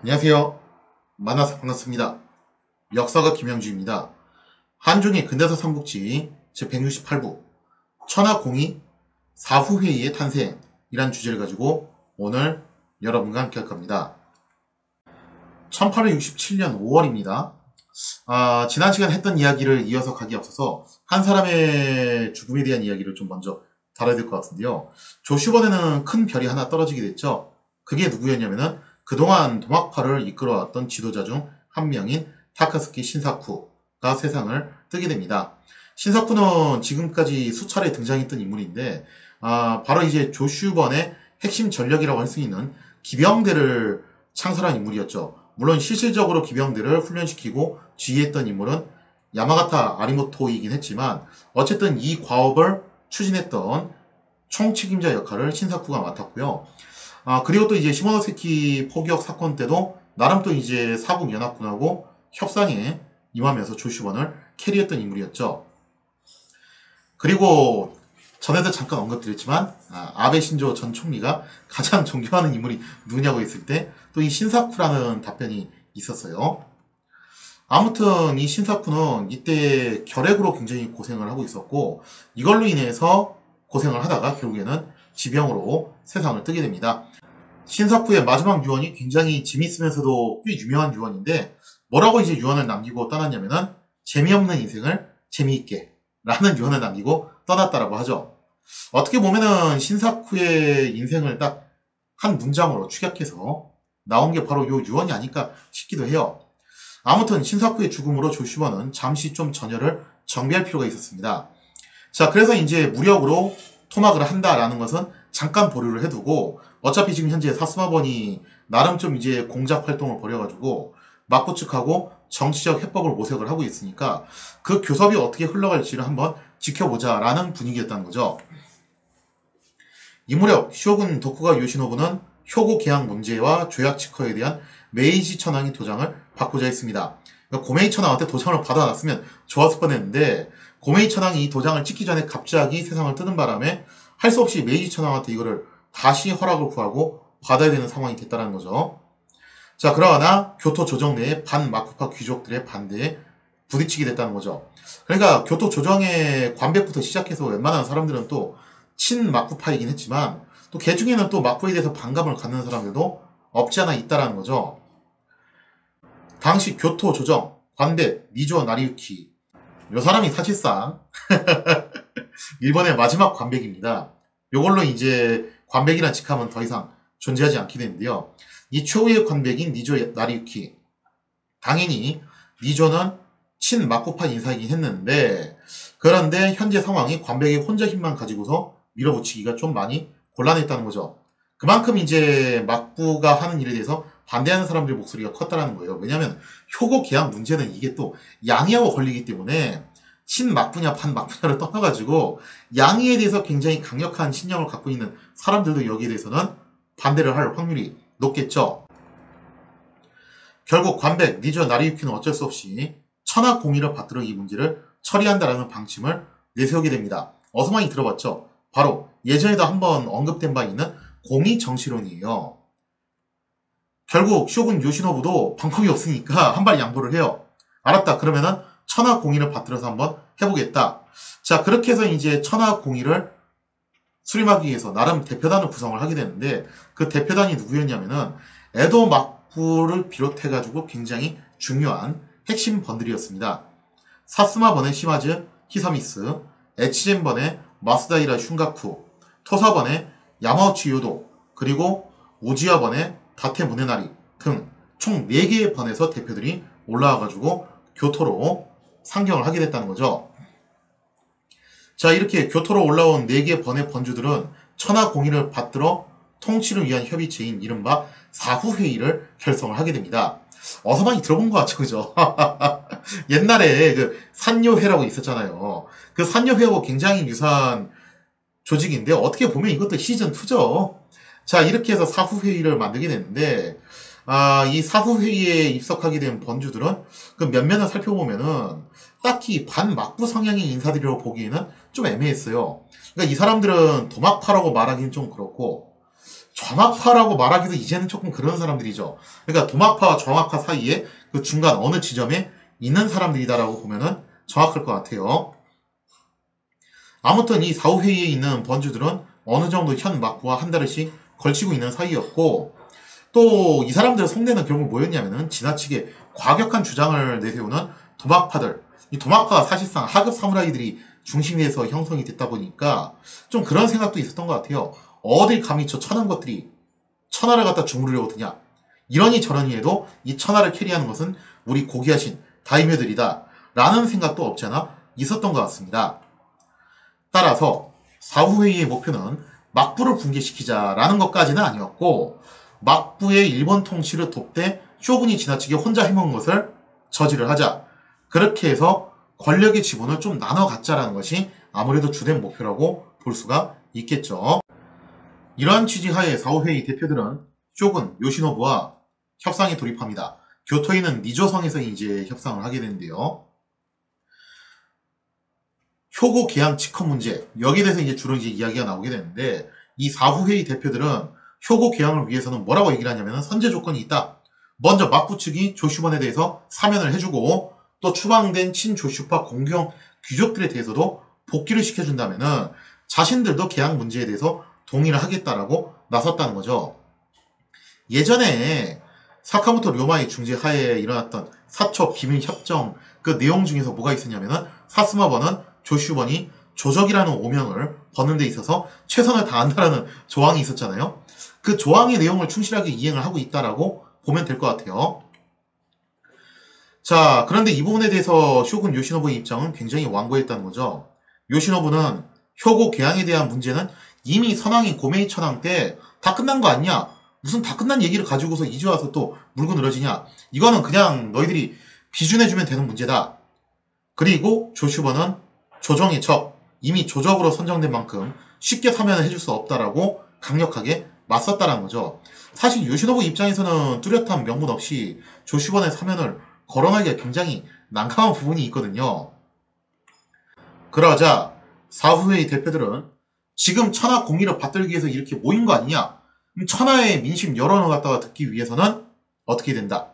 안녕하세요. 만나서 반갑습니다. 역사가 김영주입니다. 한중의 근대사 삼국지 제168부 천하공의 사후회의의 탄생이란 주제를 가지고 오늘 여러분과 함께 할 겁니다. 1867년 5월입니다. 지난 시간 했던 이야기를 이어서 가기 앞서서 한 사람의 죽음에 대한 이야기를 좀 먼저 다뤄야 될 것 같은데요. 조슈번에는 큰 별이 하나 떨어지게 됐죠. 그게 누구였냐면은 그동안 도막파를 이끌어왔던 지도자 중 한 명인 타카스키 신사쿠가 세상을 뜨게 됩니다. 신사쿠는 지금까지 수차례 등장했던 인물인데 바로 이제 조슈번의 핵심 전력이라고 할 수 있는 기병대를 창설한 인물이었죠. 물론 실질적으로 기병대를 훈련시키고 지휘했던 인물은 야마가타 아리모토이긴 했지만 어쨌든 이 과업을 추진했던 총책임자 역할을 신사쿠가 맡았고요. 그리고 또 이제 시모노세키 포격 사건 때도 나름 또 이제 사국연합군하고 협상에 임하면서 조슈번을 캐리했던 인물이었죠. 그리고 전에도 잠깐 언급드렸지만 아베 신조 전 총리가 가장 존경하는 인물이 누구냐고 했을 때 또 이 신사쿠라는 답변이 있었어요. 아무튼 이 신사쿠는 이때 결핵으로 굉장히 고생을 하고 있었고 이걸로 인해서 고생을 하다가 결국에는 지병으로 세상을 뜨게 됩니다. 신사쿠의 마지막 유언이 굉장히 재미있으면서도 꽤 유명한 유언인데 뭐라고 이제 유언을 남기고 떠났냐면은 재미없는 인생을 재미있게 라는 유언을 남기고 떠났다라고 하죠. 어떻게 보면은 신사쿠의 인생을 딱 한 문장으로 축약해서 나온 게 바로 요 유언이 아닐까 싶기도 해요. 아무튼 신사쿠의 죽음으로 조슈번은 잠시 좀 전열을 정비할 필요가 있었습니다. 자, 그래서 이제 무력으로 토막을 한다라는 것은 잠깐 보류를 해두고 어차피 지금 현재 사스마번이 나름 좀 이제 공작 활동을 벌여가지고 막부 측하고 정치적 해법을 모색을 하고 있으니까 그 교섭이 어떻게 흘러갈지를 한번 지켜보자라는 분위기였다는 거죠. 이 무렵 쇼군 도쿠가 요시노부는 효고 계약 문제와 조약 직허에 대한 메이지 천황의 도장을 받고자 했습니다. 그러니까 고메이 천황한테 도장을 받아놨으면 좋았을 뻔했는데 고메이 천황이 이 도장을 찍기 전에 갑자기 세상을 뜨는 바람에 할 수 없이 메이지 천황한테 이거를 다시 허락을 구하고 받아야 되는 상황이 됐다는 거죠. 자, 그러나 교토 조정 내에 반마쿠파 귀족들의 반대에 부딪히게 됐다는 거죠. 그러니까 교토 조정의 관백부터 시작해서 웬만한 사람들은 또 친마쿠파이긴 했지만 또 개중에는 또 마쿠에 대해서 반감을 갖는 사람들도 없지 않아 있다라는 거죠. 당시 교토 조정, 관백, 니조 나리유키 이 사람이 사실상 일본의 마지막 관백입니다. 요걸로 이제 관백이란 직함은 더 이상 존재하지 않게 되는데요. 이 최후의 관백인 니조 나리유키 당연히 니조는 친마쿠파 인사이긴 했는데 그런데 현재 상황이 관백이 혼자 힘만 가지고서 밀어붙이기가 좀 많이 곤란했다는 거죠. 그만큼 이제 막부가 하는 일에 대해서 반대하는 사람들의 목소리가 컸다는 거예요. 왜냐하면 효고 계약 문제는 이게 또 양의하고 걸리기 때문에 친막부냐 반막부냐를 떠나가지고 양의에 대해서 굉장히 강력한 신념을 갖고 있는 사람들도 여기에 대해서는 반대를 할 확률이 높겠죠. 결국 관백, 니조 나리유키는 어쩔 수 없이 천하공의를 받들어 이 문제를 처리한다라는 방침을 내세우게 됩니다. 어서 많이 들어봤죠? 바로 예전에도 한번 언급된 바 있는 공의정치론이에요. 결국 쇼군 요시노부도 방법이 없으니까 한 발 양보를 해요. 알았다. 그러면은 천하공의를 받들어서 한번 해보겠다. 자, 그렇게 해서 이제 천하공의를 수립하기 위해서 나름 대표단을 구성을 하게 되는데 그 대표단이 누구였냐면은 에도 막부를 비롯해가지고 굉장히 중요한 핵심 번들이었습니다. 사스마번의 시마즈 히사미스, 에치젠번의 마스다이라 슌가쿠, 토사번의 야마우치 요도, 그리고 오지와번의 다테 무네나리 등 총 4개의 번에서 대표들이 올라와가지고 교토로 상경을 하게 됐다는 거죠. 자, 이렇게 교토로 올라온 4개 번의 번주들은 천하공의를 받들어 통치를 위한 협의체인 이른바 사후회의를 결성을 하게 됩니다. 어서 많이 들어본 것 같죠, 그죠? 옛날에 그 산요회라고 있었잖아요. 그 산요회하고 굉장히 유사한 조직인데 어떻게 보면 이것도 시즌2죠. 자, 이렇게 해서 사후회의를 만들게 됐는데 이 사후회의에 입석하게 된 번주들은 그 면면을 살펴보면은 딱히 반막부 성향의 인사들이라고 보기에는 좀 애매했어요. 그러니까 이 사람들은 도막파라고 말하기는 좀 그렇고 정확파라고 말하기도 이제는 조금 그런 사람들이죠. 그러니까 도막파와 정확파 사이에 그 중간 어느 지점에 있는 사람들이다라고 보면은 정확할 것 같아요. 아무튼 이 사후회의에 있는 번주들은 어느 정도 현 막부와 한 달씩 걸치고 있는 사이였고, 또 이 사람들의 속내는 결국 뭐였냐면은 지나치게 과격한 주장을 내세우는 도막파들. 이 도막파가 사실상 하급 사무라이들이 중심에서 형성이 됐다 보니까 좀 그런 생각도 있었던 것 같아요. 어딜 감히 저 천한 것들이 천하를 갖다 주무르려고 드냐. 이러니 저러니 해도 이 천하를 캐리하는 것은 우리 고귀하신 다이묘들이다 라는 생각도 없지 않아 있었던 것 같습니다. 따라서 사후회의의 목표는 막부를 붕괴시키자라는 것까지는 아니었고, 막부의 일본 통치를 돕되 쇼군이 지나치게 혼자 해먹은 것을 저지를 하자, 그렇게 해서 권력의 지분을 좀 나눠 갖자라는 것이 아무래도 주된 목표라고 볼 수가 있겠죠. 이러한 취지하에 사후회의 대표들은 쇼군 요시노부와 협상에 돌입합니다. 교토에 있는 니조성에서 이제 협상을 하게 되는데요. 효고 계양 직헌 문제, 여기에 대해서 이제 주로 이제 이야기가 나오게 되는데, 이 사후회의 대표들은 효고 계양을 위해서는 뭐라고 얘기를 하냐면 선제 조건이 있다. 먼저 막부 측이 조슈번에 대해서 사면을 해주고, 또 추방된 친조슈파 공경 귀족들에 대해서도 복귀를 시켜준다면은 자신들도 계양 문제에 대해서 동의를 하겠다라고 나섰다는 거죠. 예전에 사카모토 료마의 중재하에 일어났던 사초 비밀 협정 그 내용 중에서 뭐가 있었냐면은 사스마번은 조슈번이 조적이라는 오명을 벗는 데 있어서 최선을 다한다라는 조항이 있었잖아요. 그 조항의 내용을 충실하게 이행을 하고 있다라고 보면 될 것 같아요. 자, 그런데 이 부분에 대해서 쇼군 요시노부의 입장은 굉장히 완고했다는 거죠. 요시노부는 효고 개항에 대한 문제는 이미 선왕인 고메이 천황 때 다 끝난 거 아니냐? 무슨 다 끝난 얘기를 가지고서 이제 와서 또 물고 늘어지냐? 이거는 그냥 너희들이 비준해주면 되는 문제다. 그리고 조슈번은 조정의 적, 이미 조적으로 선정된 만큼 쉽게 사면을 해줄 수 없다라고 강력하게 맞섰다라는 거죠. 사실 요시노부 입장에서는 뚜렷한 명분 없이 조슈번의 사면을 거론하기가 굉장히 난감한 부분이 있거든요. 그러자 사후회의 대표들은 지금 천하 공의를 받들기 위해서 이렇게 모인 거 아니냐? 그럼 천하의 민심 여론을 갖다가 듣기 위해서는 어떻게 된다?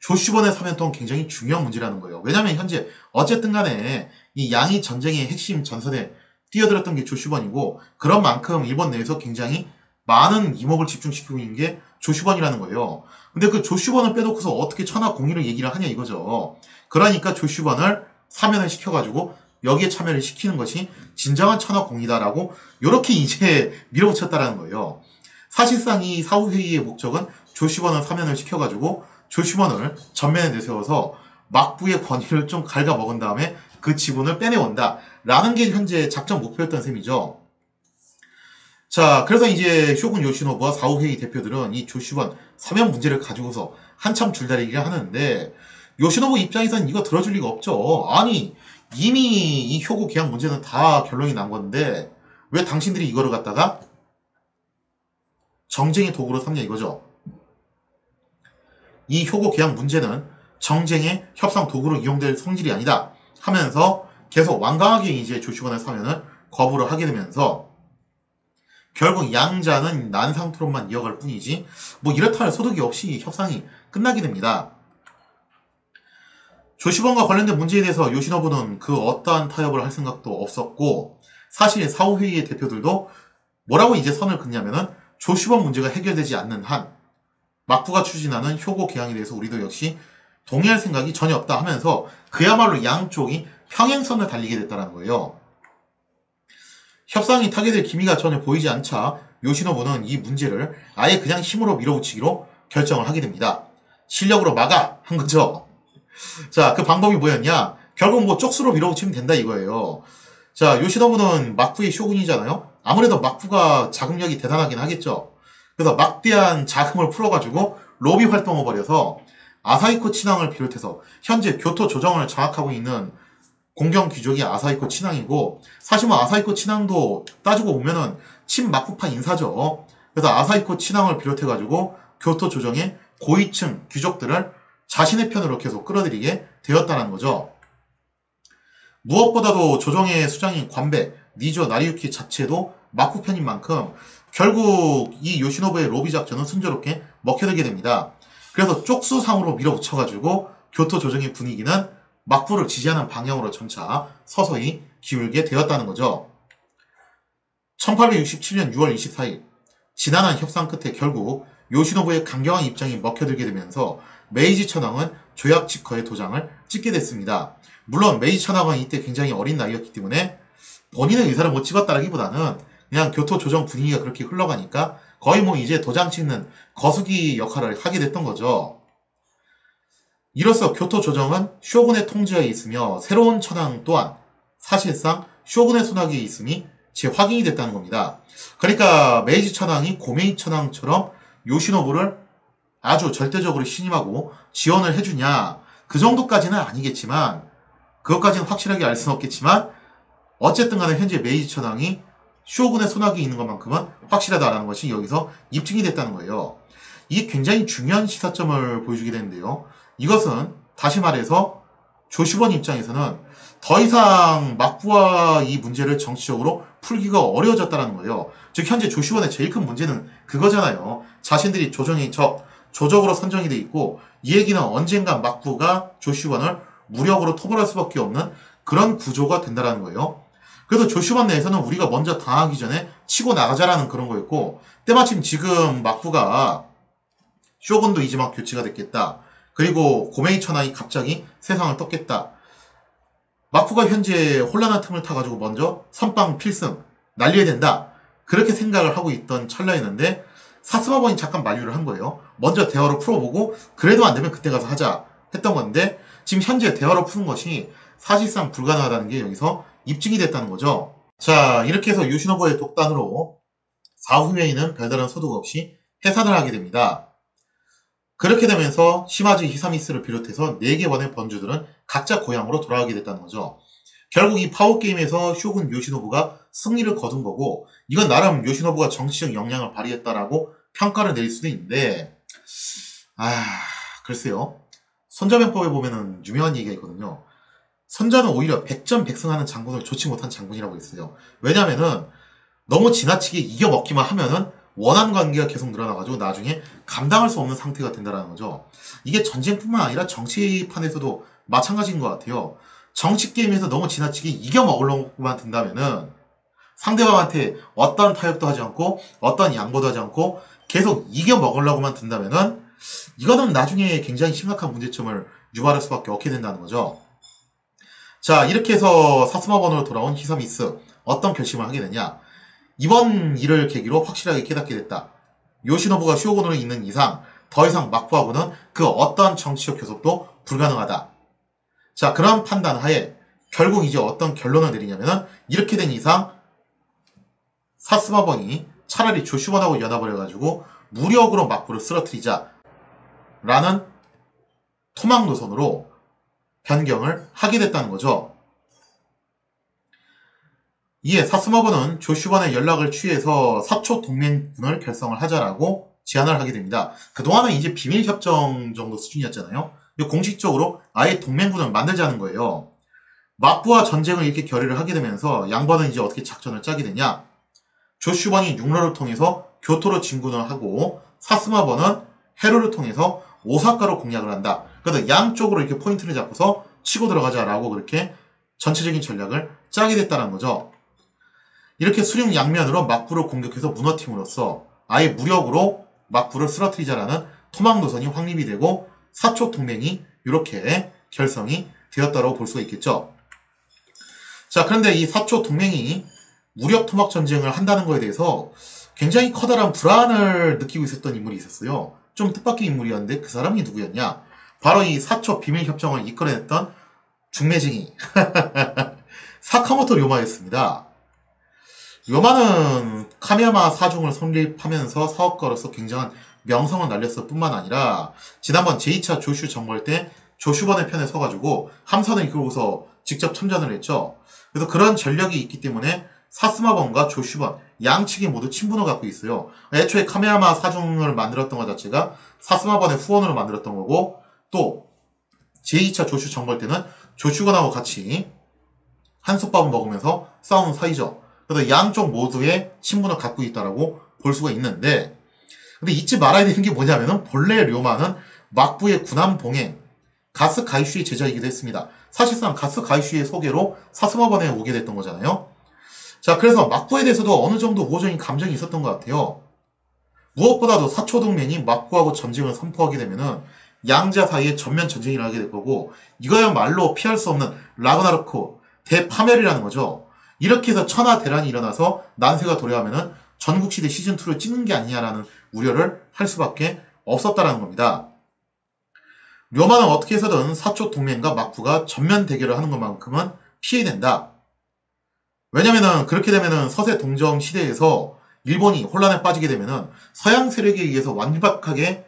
조슈번의 사면 또한 굉장히 중요한 문제라는 거예요. 왜냐하면 현재 어쨌든 간에 이 양이 전쟁의 핵심 전선에 뛰어들었던 게 조슈번이고, 그런 만큼 일본 내에서 굉장히 많은 이목을 집중시키고 있는 게 조슈번이라는 거예요. 근데 그 조슈번을 빼놓고서 어떻게 천하 공의를 얘기를 하냐 이거죠. 그러니까 조슈번을 사면을 시켜가지고 여기에 참여를 시키는 것이 진정한 천하 공의다라고 이렇게 이제 밀어붙였다라는 거예요. 사실상 이 사후회의의 목적은 조슈번을 사면을 시켜가지고 조슈번을 전면에 내세워서 막부의 권위를 좀 갉아먹은 다음에 그 지분을 빼내온다 라는 게 현재 작전 목표였던 셈이죠. 자, 그래서 이제 쇼군 요시노부와 사후회의 대표들은 이 조슈번 사면 문제를 가지고서 한참 줄다리기를 하는데, 요시노부 입장에서는 이거 들어줄 리가 없죠. 아니, 이미 이 효고 계약 문제는 다 결론이 난 건데 왜 당신들이 이거를 갖다가 정쟁의 도구로 삼냐 이거죠. 이 효고 계약 문제는 정쟁의 협상 도구로 이용될 성질이 아니다 하면서 계속 완강하게 이제 조슈번의 사면을 거부를 하게 되면서 결국 양자는 난상토론만 이어갈 뿐이지 뭐 이렇다 할 소득이 없이 협상이 끝나게 됩니다. 조슈번과 관련된 문제에 대해서 요시노부는 그 어떠한 타협을 할 생각도 없었고, 사실 사후회의의 대표들도 뭐라고 이제 선을 긋냐면은 조슈번 문제가 해결되지 않는 한 막부가 추진하는 효고 계양에 대해서 우리도 역시 동의할 생각이 전혀 없다 하면서 그야말로 양쪽이 평행선을 달리게 됐다는 거예요. 협상이 타게 될 기미가 전혀 보이지 않자 요시노부는 이 문제를 아예 그냥 힘으로 밀어붙이기로 결정을 하게 됩니다. 실력으로 막아! 한 거죠. 자, 그 방법이 뭐였냐? 결국 뭐 쪽수로 밀어붙이면 된다 이거예요. 자, 요시노부는 막부의 쇼군이잖아요? 아무래도 막부가 자금력이 대단하긴 하겠죠. 그래서 막대한 자금을 풀어가지고 로비 활동을 벌여서 아사히코 친왕을 비롯해서 현재 교토 조정을 장악하고 있는 공경 귀족이 아사히코 친왕이고, 사실 뭐 아사히코 친왕도 따지고 보면은 친막부파 인사죠. 그래서 아사히코 친왕을 비롯해가지고 교토 조정의 고위층 귀족들을 자신의 편으로 계속 끌어들이게 되었다는 거죠. 무엇보다도 조정의 수장인 관배, 니조 나리유키 자체도 막부 편인 만큼 결국 이 요시노부의 로비 작전은 순조롭게 먹혀들게 됩니다. 그래서 쪽수상으로 밀어붙여가지고 교토 조정의 분위기는 막부를 지지하는 방향으로 점차 서서히 기울게 되었다는 거죠. 1867년 6월 24일 지난한 협상 끝에 결국 요시노부의 강경한 입장이 먹혀들게 되면서 메이지 천황은 조약 직허의 도장을 찍게 됐습니다. 물론 메이지 천황은 이때 굉장히 어린 나이였기 때문에 본인의 의사를 못 찍었다라기보다는 그냥 교토 조정 분위기가 그렇게 흘러가니까 거의 뭐 이제 도장 찍는 거수기 역할을 하게 됐던 거죠. 이로써 교토 조정은 쇼군의 통제하에 있으며 새로운 천황 또한 사실상 쇼군의 손아귀에 있음이 재확인이 됐다는 겁니다. 그러니까 메이지 천황이 고메이 천황처럼 요시노부를 아주 절대적으로 신임하고 지원을 해주냐, 그 정도까지는 아니겠지만, 그것까지는 확실하게 알 수는 없겠지만 어쨌든 간에 현재 메이지 천황이 쇼군의 손아귀에 있는 것만큼은 확실하다라는 것이 여기서 입증이 됐다는 거예요. 이게 굉장히 중요한 시사점을 보여주게 되는데요. 이것은 다시 말해서 조슈번 입장에서는 더 이상 막부와 이 문제를 정치적으로 풀기가 어려워졌다는 거예요. 즉 현재 조슈번의 제일 큰 문제는 그거잖아요. 자신들이 조적으로 선정이 돼 있고 이 얘기는 언젠가 막부가 조슈번을 무력으로 토벌할 수밖에 없는 그런 구조가 된다는 거예요. 그래서 조슈번 내에서는 우리가 먼저 당하기 전에 치고 나가자라는 그런 거였고, 때마침 지금 막부가 쇼군도 이제 막 교체가 됐겠다. 그리고 고메이 천황이 갑자기 세상을 떴겠다. 막부가 현재 혼란한 틈을 타가지고 먼저 선빵 필승 날려야 된다. 그렇게 생각을 하고 있던 찰나였는데 사스마번이 잠깐 만류를 한 거예요. 먼저 대화로 풀어보고 그래도 안 되면 그때 가서 하자 했던 건데 지금 현재 대화로 푸는 것이 사실상 불가능하다는 게 여기서 입증이 됐다는 거죠. 자, 이렇게 해서 요시노부의 독단으로 사후웨이는 별다른 소득 없이 해산을 하게 됩니다. 그렇게 되면서 시마지 히사미스를 비롯해서 4개 원의 번주들은 각자 고향으로 돌아가게 됐다는 거죠. 결국 이 파워게임에서 쇼군 요시노부가 승리를 거둔 거고, 이건 나름 요시노부가 정치적 역량을 발휘했다라고 평가를 내릴 수도 있는데, 글쎄요. 선자병법에 보면은 유명한 얘기가 있거든요. 선자는 오히려 백전백승하는 장군을 좋지 못한 장군이라고 했어요. 왜냐면은 너무 지나치게 이겨먹기만 하면은 원한 관계가 계속 늘어나가지고 나중에 감당할 수 없는 상태가 된다는 거죠. 이게 전쟁뿐만 아니라 정치판에서도 마찬가지인 것 같아요. 정치 게임에서 너무 지나치게 이겨먹으려고만 든다면은 상대방한테 어떤 타협도 하지 않고 어떤 양보도 하지 않고 계속 이겨먹으려고만 든다면은 이거는 나중에 굉장히 심각한 문제점을 유발할 수밖에 없게 된다는 거죠. 자, 이렇게 해서 사스마번으로 돌아온 히사미스 어떤 결심을 하게 되냐. 이번 일을 계기로 확실하게 깨닫게 됐다. 요시노부가 쇼군으로 있는 이상 더 이상 막부하고는 그 어떤 정치적 교섭도 불가능하다. 자, 그런 판단 하에 결국 이제 어떤 결론을 내리냐면은 이렇게 된 이상 사스마번이 차라리 조슈번하고 연합을 해가지고 무력으로 막부를 쓰러뜨리자 라는 토막 노선으로 변경을 하게 됐다는 거죠. 이에 사스마번은 조슈번의 연락을 취해서 사초 동맹군을 결성을 하자라고 제안을 하게 됩니다. 그동안은 이제 비밀협정 정도 수준이었잖아요. 공식적으로 아예 동맹군을 만들자는 거예요. 막부와 전쟁을 이렇게 결의를 하게 되면서 양반은 이제 어떻게 작전을 짜게 되냐. 조슈번이 육로를 통해서 교토로 진군을 하고 사스마번은 해로를 통해서 오사카로 공략을 한다. 그래서 양쪽으로 이렇게 포인트를 잡고서 치고 들어가자라고 그렇게 전체적인 전략을 짜게 됐다는 거죠. 이렇게 수륙 양면으로 막부를 공격해서 무너뜨림으로써 아예 무력으로 막부를 쓰러뜨리자라는 토막 노선이 확립이 되고 사초 동맹이 이렇게 결성이 되었다고 볼 수가 있겠죠. 자, 그런데 이 사초 동맹이 무력 토막 전쟁을 한다는 거에 대해서 굉장히 커다란 불안을 느끼고 있었던 인물이 있었어요. 좀 뜻밖의 인물이었는데 그 사람이 누구였냐? 바로 이 사초 비밀협정을 이끌어냈던 중매쟁이 사카모토 료마였습니다. 료마는 카미야마 사중을 설립하면서 사업가로서 굉장한 명성을 날렸을 뿐만 아니라 지난번 제2차 조슈 정벌 때 조슈번의 편에 서가지고 함선을 이끌고서 직접 참전을 했죠. 그래서 그런 전력이 있기 때문에 사스마번과 조슈번 양측이 모두 친분을 갖고 있어요. 애초에 카미야마 사중을 만들었던 것 자체가 사스마번의 후원으로 만들었던 거고, 또 제2차 조슈 정벌 때는 조슈건하고 같이 한솥밥을 먹으면서 싸우는 사이죠. 그래서 양쪽 모두의 친분을 갖고 있다라고 볼 수가 있는데, 근데 잊지 말아야 되는 게 뭐냐면은 본래 료마는 막부의 군함 봉행, 가스 가이슈의 제자이기도 했습니다. 사실상 가스 가이슈의 소개로 사스마반에 오게 됐던 거잖아요. 자, 그래서 막부에 대해서도 어느 정도 우호적인 감정이 있었던 것 같아요. 무엇보다도 사초동맹이 막부하고 전쟁을 선포하게 되면은 양자 사이에 전면 전쟁이 일어나게 될 거고, 이거야말로 피할 수 없는 라그나로크 대파멸이라는 거죠. 이렇게 해서 천하대란이 일어나서 난세가 도래하면은 전국시대 시즌2를 찍는 게 아니냐라는 우려를 할 수밖에 없었다라는 겁니다. 료마는 어떻게 해서든 사초 동맹과 막부가 전면 대결을 하는 것만큼은 피해야 된다. 왜냐면은 그렇게 되면은 서세 동정 시대에서 일본이 혼란에 빠지게 되면은 서양 세력에 의해서 완벽하게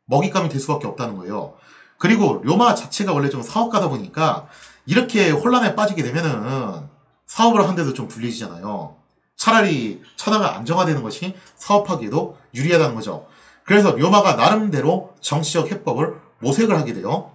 먹잇감이 될 수밖에 없다는 거예요. 그리고 료마 자체가 원래 좀 사업가다 보니까 이렇게 혼란에 빠지게 되면은 사업을 하는데도 좀 불리해지잖아요. 차라리 천하가 안정화되는 것이 사업하기에도 유리하다는 거죠. 그래서 료마가 나름대로 정치적 해법을 모색을 하게 돼요.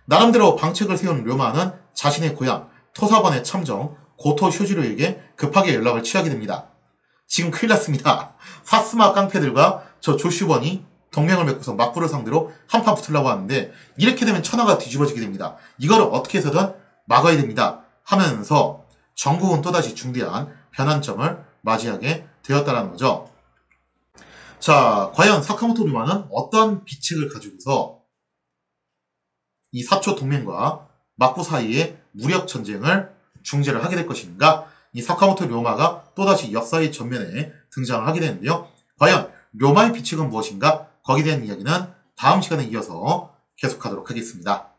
나름대로 방책을 세운 료마는 자신의 고향 토사반의 참정 고토 쇼지로에게 급하게 연락을 취하게 됩니다. 지금 큰일 났습니다. 사스마 깡패들과 저 조슈번이 동맹을 맺고서 막부를 상대로 한판 붙으려고 하는데, 이렇게 되면 천하가 뒤집어지게 됩니다. 이거를 어떻게 해서든 막아야 됩니다 하면서 전국은 또다시 중대한 변환점을 맞이하게 되었다는 거죠. 자, 과연 사카모토 료마는 어떤 비책을 가지고서 이 사초 동맹과 막부 사이의 무력 전쟁을 중재를 하게 될 것인가? 이 사카모토 료마가 또다시 역사의 전면에 등장을 하게 되는데요. 과연 료마의 비책은 무엇인가? 거기에 대한 이야기는 다음 시간에 이어서 계속하도록 하겠습니다.